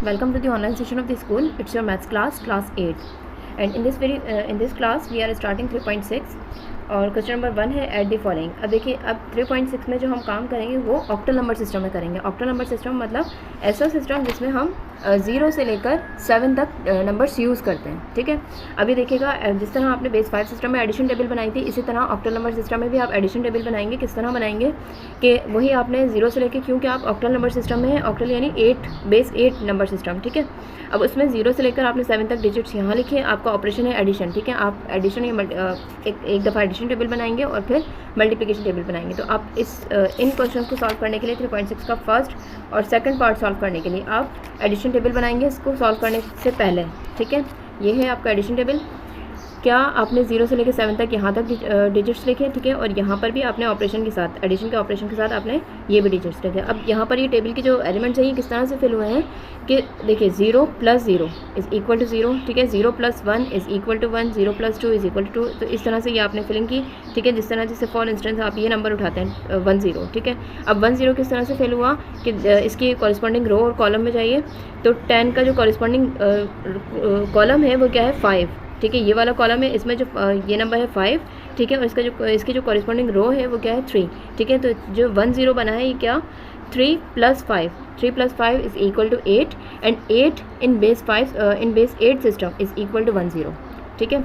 Welcome to the online session of the school. It's your maths class 8, and in this class we are starting 3.6 और question number 1 है add the following. अब देखिए, अब 3.6 में जो हम काम करेंगे वो ऑक्टल नंबर सिस्टम में करेंगे। ऑक्टल नंबर सिस्टम मतलब ऐसा सिस्टम जिसमें हम 0 से लेकर 7 तक नंबर्स यूज़ करते हैं। ठीक है, अभी देखिएगा जिस तरह आपने बेस 5 सिस्टम में एडिशन टेबल बनाई थी, इसी तरह ऑक्टल नंबर सिस्टम में भी आप एडिशन टेबल बनाएंगे। किस तरह बनाएंगे कि वही आपने 0 से लेकर, क्योंकि आप ऑक्टल नंबर सिस्टम में है, ऑक्टल यानी 8 बेस 8 नंबर सिस्टम। ठीक है, अब उसमें 0 से लेकर आपने 7 तक डिजिट्स यहाँ लिखे। आपका ऑपरेशन है एडिशन। ठीक है, आप एडिशन या एक दफ़ा एडिशन टेबल बनाएंगे और फिर मल्टीप्लिकेशन टेबल बनाएंगे। तो आप इन क्वेश्चन को सॉल्व करने के लिए 3.6 का फर्स्ट और सेकंड पार्ट सॉल्व करने के लिए आप एडिशन टेबल बनाएंगे इसको सॉल्व करने से पहले। ठीक है, ये है आपका एडिशन टेबल। क्या आपने 0 से लेकर 7 तक यहाँ तक डिजिट्स लिखे। ठीक है, और यहाँ पर भी आपने ऑपरेशन के साथ, एडिशन के ऑपरेशन के साथ आपने ये भी डिजिट्स लिखे। अब यहाँ पर ये टेबल के जो एलिमेंट्स हैं ये किस तरह से फिल हुए हैं कि देखिए 0 + 0 इज़ इक्वल टू 0। ठीक है, 0 + 1 is equal to 1, 0 + 2 is equal to 2। तो इस तरह से ये आपने फिलिंग की। ठीक है, जिस तरह जैसे फॉर इंस्टेंस आप ये नंबर उठाते हैं 1 0। ठीक है, अब 1 0 किस तरह से फिल हुआ कि इसकी कॉरस्पॉन्डिंग रो और कॉलम में जाइए तो 10 का जो कॉरस्पॉन्डिंग कॉलम है वो क्या है 5। ठीक है, ये वाला कॉलम है, इसमें जो ये नंबर है 5। ठीक है, और इसकी जो कॉरस्पॉन्डिंग रो है वो क्या है 3। ठीक है, तो जो 1 0 बना है ये क्या 3 + 5, 3 + 5 is equal to 8 and 8 in base 8 system is equal to 1 0। ठीक है,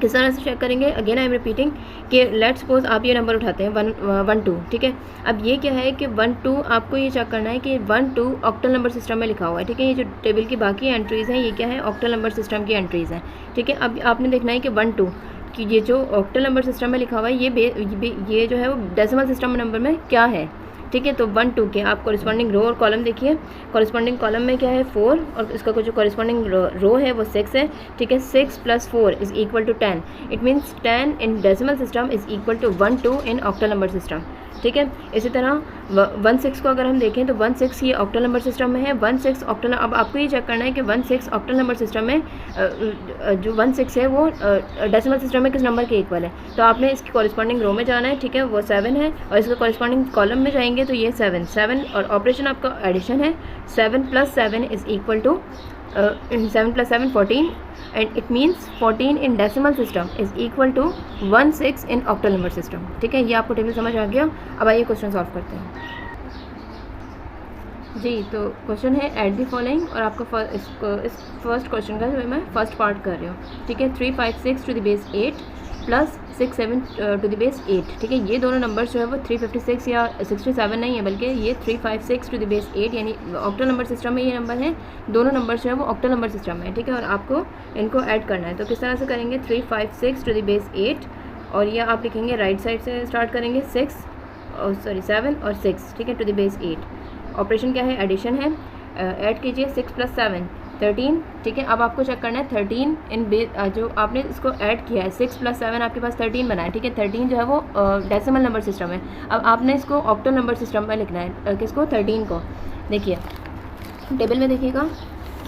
किस तरह से चेक करेंगे, अगेन आई एम रिपीटिंग कि लेट्स सपोज आप ये नंबर उठाते हैं 1 2। ठीक है, अब ये क्या है कि 1 2 आपको ये चेक करना है कि 1 2 ऑक्टल नंबर सिस्टम में लिखा हुआ है। ठीक है, ये जो टेबल की बाकी एंट्रीज़ हैं ये क्या है ऑक्टल नंबर सिस्टम की एंट्रीज़ हैं। ठीक है, अब आपने देखना है कि 1 2 कि ये जो ऑक्टल नंबर सिस्टम में लिखा हुआ है ये जो है वो डेसिमल सिस्टम नंबर में क्या है। ठीक है, तो 1 2 के आप कॉरस्पॉन्डिंग रो और कॉलम देखिए। कॉरस्पॉन्डिंग कॉलम में क्या है 4 और इसका जो कॉरस्पॉन्डिंग रो है वो 6 है। ठीक है, 6 + 4 is equal to 10। It means 10 in decimal system is equal to 1 2 in octal number system. ठीक है, इसी तरह 1 6 को अगर हम देखें तो 1 6 ये ऑक्टल नंबर सिस्टम में है। 1 6 ऑक्टल, अब आपको ये चेक करना है कि 1 6 ऑक्टल नंबर सिस्टम में जो 1 6 है वो डेसिमल सिस्टम में किस नंबर के इक्वल है। तो आपने इसकी कॉरस्पॉन्डिंग रो में जाना है। ठीक है, वो 7 है और इसके कॉरस्पॉन्डिंग कॉलम में जाएंगे तो ये 7 और ऑपरेशन आपका एडिशन है। 7 + 7 is equal to 7 + 7 14 and it means 14 in decimal system is equal to 1 6 in octal number system. ठीक है, ये आपको टेबल समझ आ गया। अब आइए क्वेश्चन सॉल्व करते हैं जी। तो क्वेश्चन है ऐड द फॉलोइंग और आपका इस फर्स्ट क्वेश्चन का मैं फर्स्ट पार्ट कर रही हूँ। ठीक है, 3 5 6 to the base 8 + 6 7 to the base 8। ठीक है, ये दोनों नंबर जो है वो 356 या 67 नहीं है, बल्कि ये 356 टू द बेस 8 यानी ऑक्टल नंबर सिस्टम में ये नंबर है। दोनों नंबर जो है वो ऑक्टल नंबर सिस्टम में है। ठीक है, और आपको इनको ऐड करना है। तो किस तरह से करेंगे 356 टू द बेस 8 और ये आप लिखेंगे राइट साइड से स्टार्ट करेंगे 7 और 6। ठीक है, टू द बेस 8। ऑपरेशन क्या है एडिशन है। ऐड कीजिए 6 + 7 13। ठीक है, अब आपको चेक करना है 13 इन जो आपने इसको ऐड किया है 6 + 7 आपके पास 13 बना है। ठीक है, 13 जो है वो डेसिमल नंबर सिस्टम है। अब आपने इसको ऑक्टल नंबर सिस्टम में लिखना है। किसको 13 को। देखिए टेबल में देखिएगा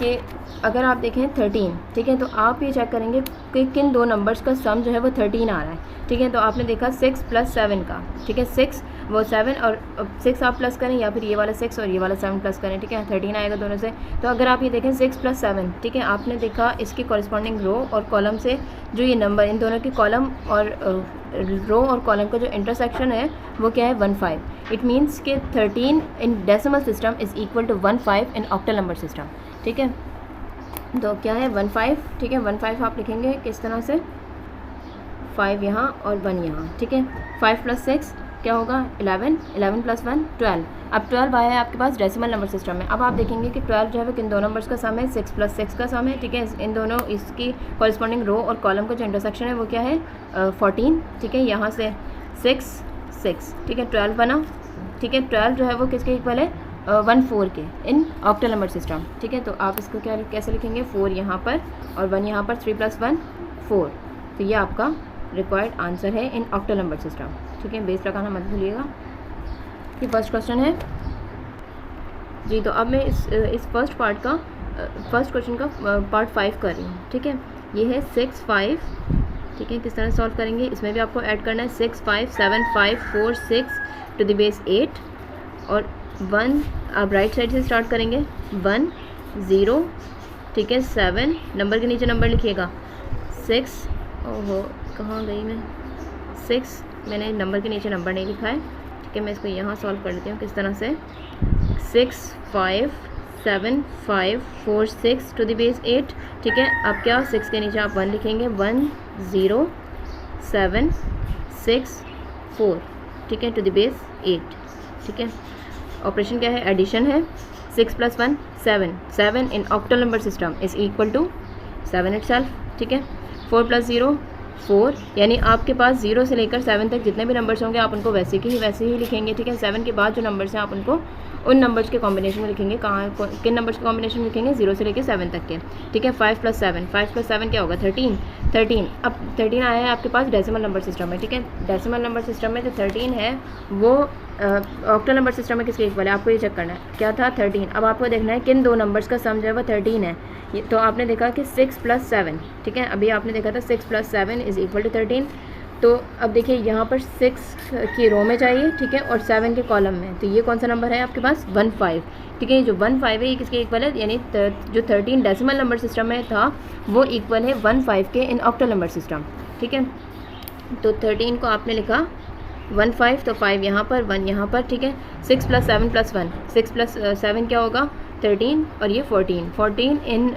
कि अगर आप देखें 13। ठीक है, तो आप ये चेक करेंगे कि किन दो नंबर्स का सम जो है वो 13 आ रहा है। ठीक है, तो आपने देखा 6 + 7 का। ठीक है, 6 वो 7 और 6 आप प्लस करें या फिर ये वाला 6 और ये वाला 7 प्लस करें। ठीक है, 13 आएगा दोनों से। तो अगर आप ये देखें 6 + 7। ठीक है, आपने देखा इसकी कॉरस्पॉन्डिंग रो और कॉलम से जो ये नंबर इन दोनों की कॉलम और रो और कॉलम का जो इंटरसेक्शन है वो क्या है 15। इट मीन्स कि 13 in decimal system is equal to 15 in octal number system. ठीक है, तो क्या है 15। ठीक है, 15 आप लिखेंगे किस तरह से 5 यहाँ और 1 यहाँ। ठीक है, 5 + 6 क्या होगा 11, 11 + 1 12। अब 12 आया है आपके पास डेसिमल नंबर सिस्टम में। अब आप देखेंगे कि 12 जो है वो किन दो नंबर्स का सम है 6 + 6 का सम है। ठीक है, इन दोनों इसकी कॉरस्पॉन्डिंग रो और कॉलम का जो इंटरसेक्शन है वो क्या है 14। ठीक है, यहाँ से 6 6। ठीक है, 12 बना। ठीक है, 12 जो है वो किसके इक्वल है 1 4 के इन ऑक्टल नंबर सिस्टम। ठीक है, तो आप इसको क्या कैसे लिखेंगे 4 यहाँ पर और 1 यहाँ पर, 3 + 1 4। तो ये आपका रिक्वायर्ड आंसर है इन ऑक्टल नंबर सिस्टम। ठीक है, बेस लगाना मत भूलिएगा। ये फर्स्ट क्वेश्चन है जी। तो अब मैं इस फर्स्ट क्वेश्चन का पार्ट 5 कर रही हूँ। ठीक है, ये है 6 5। ठीक है, किस तरह सॉल्व करेंगे, इसमें भी आपको ऐड करना है 6 5 7 5 4 6 टू द बेस 8 और 1 आप राइट साइड से स्टार्ट करेंगे 1 0, ठीक है, 7, नंबर के नीचे नंबर लिखिएगा 6, ओहो कहाँ गई मैं, 6, मैंने नंबर के नीचे नंबर नहीं लिखा है, ठीक है, मैं इसको यहाँ सॉल्व कर लेती हूँ किस तरह से, 6 5 7 5 4 6 टू द बेस 8, ठीक है। अब क्या 6 के नीचे आप 1 लिखेंगे, 1 0 7 6 4, ठीक है, टू द बेस 8, ठीक है। ऑपरेशन क्या है, एडिशन है, 6 + 1 7, 7 in octal number system is equal to 7 itself, ठीक है। 4 + 0 4, यानी आपके पास 0 से लेकर 7 तक जितने भी नंबर्स होंगे आप उनको वैसे ही लिखेंगे, ठीक है। 7 के बाद जो नंबर्स हैं आप उनको उन नंबर्स के कॉम्बिनेशन में लिखेंगे, किन नंबर्स के कॉम्बिनेशन में लिखेंगे, 0 से लेकर 7 तक के, ठीक है। 5 + 7, 5 + 7 क्या होगा, 13, अब 13 आया है आपके पास डेसिमल नंबर सिस्टम में, ठीक है। डेसिमल नंबर सिस्टम में जो 13 है वो ऑक्टल नंबर सिस्टम में किसके इक्वल है, आपको ये चेक करना है, क्या था 13। अब आपको देखना है किन दो नंबर्स का सम जो है वो 13 है, तो आपने देखा कि 6 + 7, ठीक है, अभी आपने देखा था 6 + 7 इज़ इक्वल टू 13। तो अब देखिए यहाँ पर 6 की रो में चाहिए, ठीक है, और 7 के कॉलम में, तो ये कौन सा नंबर है आपके पास, 15, ठीक है। ये जो 15 है ये किसके इक्वल है, यानी जो 13 डेसिमल नंबर सिस्टम में था वो इक्वल है 15 के इन ऑक्टल नंबर सिस्टम, ठीक है। तो 13 को आपने लिखा 15, तो 5 यहाँ पर 1 यहाँ पर, ठीक है। 6 + 7 + 1, 6 + 7 क्या होगा 13, और ये 14 इन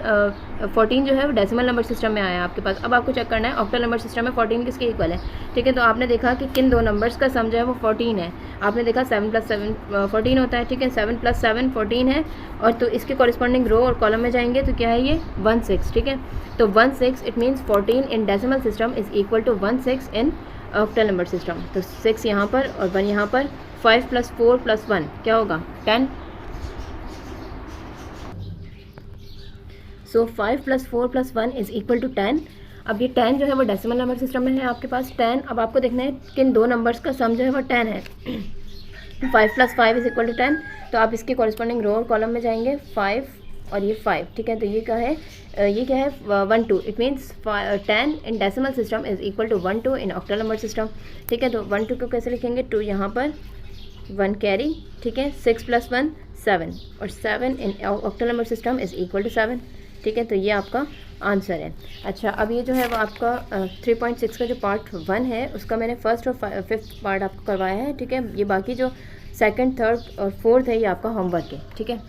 14 जो है वो डेसिमल नंबर सिस्टम में आया आपके पास। अब आपको चेक करना है ऑक्टल नंबर सिस्टम में 14 किसके इक्वल है, ठीक है। तो आपने देखा कि किन दो नंबर्स का सम जो है वो 14 है, आपने देखा 7 + 7 14 होता है, ठीक है, 7 + 7 14 है, और तो इसके कॉरिस्पॉन्डिंग रो और कॉलम में जाएंगे तो क्या है ये 16, ठीक है। तो 16 it means 14 in decimal system is equal to 16 in octal number system. तो 6 यहाँ पर और 1 यहाँ पर, 5 + 4 + 1 क्या होगा 10, सो 5 + 4 + 1 इज़ इक्वल टू 10। अब ये 10 जो है वो डेसिमल नंबर सिस्टम में है आपके पास 10। अब आपको देखना है किन दो नंबर्स का सम जो है वो 10 है। 5 + 5 इज़ इक्वल टू 10, तो आप इसके कॉरिस्पॉन्डिंग रो और कॉलम में जाएंगे, 5 और ये 5, ठीक है। तो ये क्या है 1 2, it means 10 in decimal system is equal to 1 2 in octal number system, ठीक है। तो 1 2 को कैसे लिखेंगे, 2 यहाँ पर 1 कैरी, ठीक है। 6 + 1 7, और 7 in octal number system is equal to 7, ठीक है। तो ये आपका आंसर है। अच्छा, अब ये जो है वो आपका 3.6 का जो पार्ट 1 है उसका मैंने फर्स्ट और 5th पार्ट आपको करवाया है, ठीक है। ये बाकी जो 2nd 3rd और 4th है ये आपका होमवर्क है, ठीक है,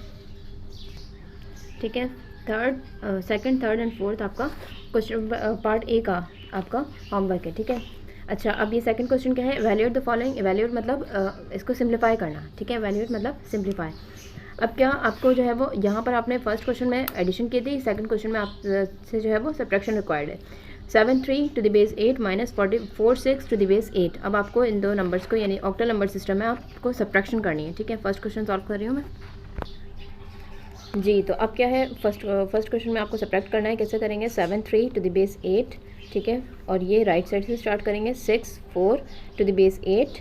ठीक है। 2nd 3rd एंड 4th आपका क्वेश्चन पार्ट ए का आपका होमवर्क है, ठीक है। अच्छा, अब ये सेकंड क्वेश्चन क्या है, इवैल्यूएट द फॉलोइंग। इवैल्यूएट मतलब इसको सिंप्लीफाई करना, ठीक है। इवैल्यूएट मतलब सिंप्लीफाई। अब क्या आपको जो है वो यहाँ पर आपने फर्स्ट क्वेश्चन में एडिशन की थी, सेकंड क्वेश्चन में आप से जो है वो सब्ट्रैक्शन रिक्वायर्ड है। 7 3 to the base 8 minus 4 6 to the base 8। अब आपको इन दो नंबर्स को यानी ऑक्टल नंबर सिस्टम में आपको सब्ट्रैक्शन करनी है, ठीक है। फर्स्ट क्वेश्चन सॉल्व कर रही हूँ मैं जी। तो अब क्या है, फर्स्ट क्वेश्चन में आपको सब्ट्रैक्ट करना है, कैसे करेंगे, 7 3 टू द बेस 8, ठीक है, और ये राइट साइड से स्टार्ट करेंगे, 6 4 to the base 8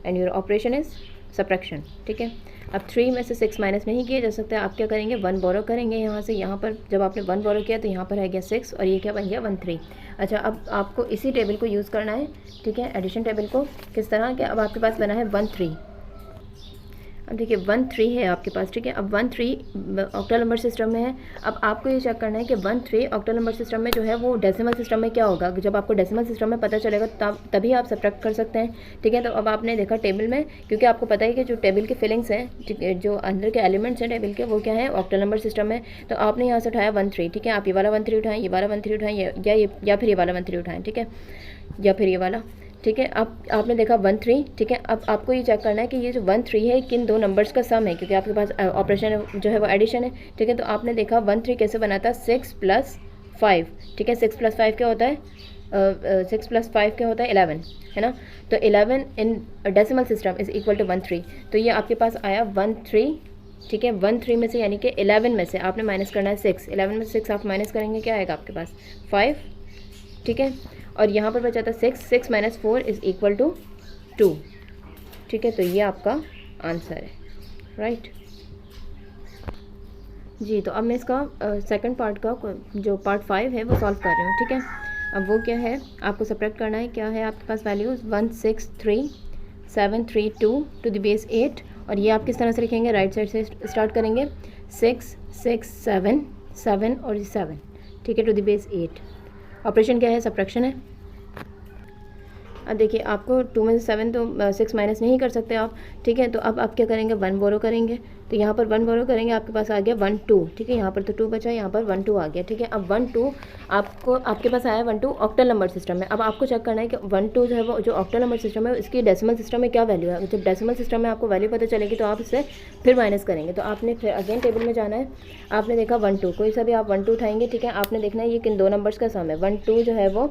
and your operation is subtraction, ठीक है। अब 3 में से 6 माइनस नहीं किया जा सकता है, आप क्या करेंगे 1 बोरो करेंगे यहाँ से, यहाँ पर जब आपने 1 बोरो किया तो यहाँ पर है गया 6 और ये क्या बन गया 1 3। अच्छा, अब आपको इसी टेबल को यूज़ करना है, ठीक है, एडिशन टेबल को। किस तरह के, अब आपके पास बना है 1 3, अब देखिए 1 3 है आपके पास, ठीक है। अब 1 3 ऑक्टल नंबर सिस्टम में है। अब आपको ये चेक करना है कि 1 3 ऑक्टल नंबर सिस्टम में जो है वो डेसिमल सिस्टम में क्या होगा। जब आपको डेसिमल सिस्टम में पता चलेगा तभी आप सब्ट्रैक्ट कर सकते हैं, ठीक है। तो अब आपने देखा टेबल में, क्योंकि आपको पता है कि जो टेबल के फिलिंग्स हैं, जो अंदर के एलिमेंट्स हैं टेबल के, वो क्या है ऑक्टल नंबर सिस्टम में। तो आपने यहाँ से उठाया 1 3, ठीक है। आप ये वाला 1 3 उठाएं, ये वाला 1 3 उठाएं, या फिर ये वाला 1 3 उठाएं, ठीक है, या फिर ये वाला, ठीक है। अब आपने देखा 1 3, ठीक है। अब आपको ये चेक करना है कि ये जो 1 3 है किन दो नंबर्स का सम है, क्योंकि आपके पास ऑपरेशन जो है वो एडिशन है, ठीक है। तो आपने देखा 1 3 कैसे बनाता है, 6 + 5, ठीक है। 6 + 5 क्या होता है, 6 + 5 क्या होता है 11, है ना। तो 11 in decimal system is equal to 1 3। तो ये आपके पास आया 1 3, ठीक है। 1 3 में से यानी कि 11 में से आपने माइनस करना है 6, 11 में से 6 आप माइनस करेंगे, क्या आएगा आपके पास 5, ठीक है। और यहाँ पर बचा था 6 6 - 4 इज़ इक्वल टू 2, ठीक है। तो ये आपका आंसर है, राइट जी। तो अब मैं इसका सेकंड पार्ट का जो पार्ट 5 है वो सॉल्व कर रही हूँ, ठीक है। अब वो क्या है, आपको सब्ट्रैक्ट करना है, क्या है आपके पास वैल्यूज़ 1 6 3 7 3 2 टू द बेस 8 और ये आप किस तरह से लिखेंगे, राइट साइड से स्टार्ट करेंगे, 6 6 7 7 और 7, ठीक है, टू द बेस 8। ऑपरेशन क्या है, सब्ट्रैक्शन है। अब देखिए आपको 2 में से 7 तो 6 माइनस नहीं कर सकते आप, ठीक है, तो अब आप क्या करेंगे, 1 बोरो करेंगे, तो यहाँ पर 1 बोरो करेंगे, आपके पास आ गया 1 2, ठीक है, यहाँ पर तो 2 बचा, यहाँ पर 1 2 आ गया, ठीक है। अब 1 2 आपके पास आया 1 2 ऑक्टल नंबर सिस्टम में। अब आपको चेक करना है कि 1 2 जो है वो जो ऑक्टल नंबर सिस्टम है इसकी डेसिमल सिस्टम में क्या वैल्यू है। जब डेसिमल सिस्टम में आपको वैल्यू पता चलेगी तो आप इससे फिर माइनस करेंगे। तो आपने फिर अगेन टेबल में जाना है, आपने देखा 1 2, कोई सा भी आप 1 2 उठाएंगे, ठीक है, आपने देखना है ये किन दो नंबर्स का सम है। 1 2 जो है वो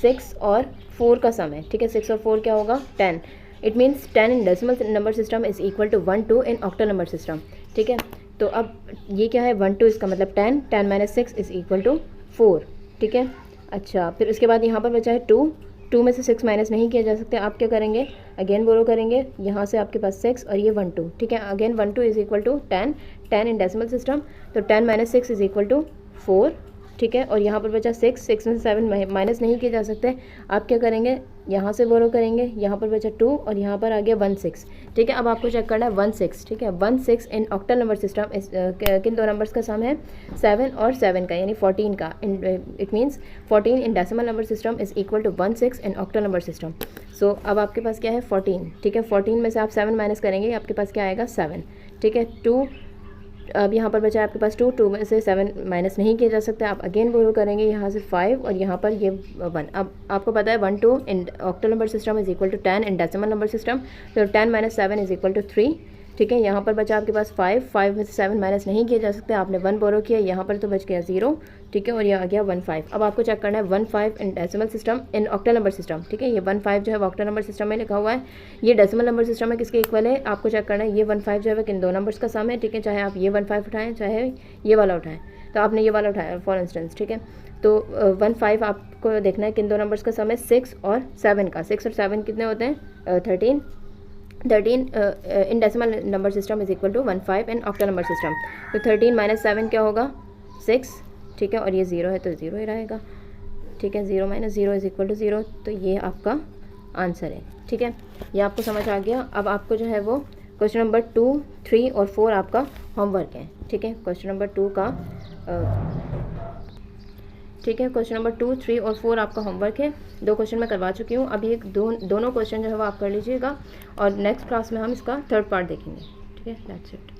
6 और 4 का सम है, ठीक है, 6 और 4 क्या होगा, 10। It means 10 in decimal number system is equal to 1 2 in octal number system, ठीक है। तो अब ये क्या है, 1 2, इसका मतलब 10, 10 माइनस 6 इज इक्वल टू 4, ठीक है। अच्छा, फिर उसके बाद यहाँ पर बचा है 2, 2 में से 6 माइनस नहीं किया जा सकते, आप क्या करेंगे, अगेन बोरो करेंगे, यहाँ से आपके पास 6 और ये 1 2, ठीक है, again 1 2 is equal to 10, 10 in decimal system, तो 10 माइनस 6 इज इक्वल टू 4, ठीक है। और यहाँ पर बचा 6, 6 में से 7 माइनस नहीं किए जा सकते, आप क्या करेंगे, यहाँ से बोरो करेंगे, यहाँ पर बचा 2 और यहाँ पर आ गया 1 6, ठीक है। अब आपको चेक करना है 1 6, ठीक है, 1 6 इन ऑक्टल नंबर सिस्टम किन दो नंबर्स का सम है, 7 और 7 का, यानी 14 का। It means 14 in decimal number system is equal to 1 6 in octal number system. So अब आपके पास क्या है, 14, ठीक है, 14 में से आप 7 माइनस करेंगे, आपके पास क्या आएगा, 7, ठीक है। 2, अब यहाँ पर बचा आपके पास 2, 2 में से 7 माइनस नहीं किया जा सकता, आप अगेन बोरो करेंगे, यहाँ से 5 और यहाँ पर ये 1। अब आपको पता है 1 2 in octal number system is equal to 10 in decimal number system, तो 10 माइनस 7 इज इक्वल टू 3, ठीक है। यहाँ पर बचा आपके पास 5, 5 में से 7 माइनस नहीं किए जा सकते, आपने 1 बोरो किया, यहाँ पर तो बच गया 0, ठीक है, और ये आ गया 1 5। अब आपको चेक करना है 1 5 इन decimal system in octal number system, ठीक है, ये 1 5 जो है ऑक्टल नंबर सिस्टम में लिखा हुआ है, ये डेसिमल नंबर सिस्टम में किसके इक्वल है, आपको चेक करना है, ये 1 5 जो है किन दो नंबर्स का सम है, ठीक है, चाहे आप ये 1 5 उठाएं चाहे ये वाला उठाएं, तो आपने ये वाला उठाया फॉर इंस्टेंस, ठीक है। तो 1 5 आपको देखना है किन दो नंबर्स का सम है, 6 और 7 का। 6 और 7 कितने होते हैं, 13 in decimal number system is equal to 1 5 in octal number system, तो 13 माइनस 7 क्या होगा, 6, ठीक है, और ये 0 है तो 0 ही रहेगा, ठीक है, 0 माइनस 0 इज इक्वल टू 0, तो ये आपका आंसर है, ठीक है, ये आपको समझ आ गया। अब आपको जो है वो क्वेश्चन नंबर 2, 3 और 4 आपका होमवर्क है, ठीक है, क्वेश्चन नंबर 2 का ठीक है, क्वेश्चन नंबर 2, 3 और 4 आपका होमवर्क है। 2 क्वेश्चन मैं करवा चुकी हूँ, अभी दोनों क्वेश्चन जो है वो आप कर लीजिएगा और नेक्स्ट क्लास में हम इसका थर्ड पार्ट देखेंगे, ठीक है, दैट्स इट।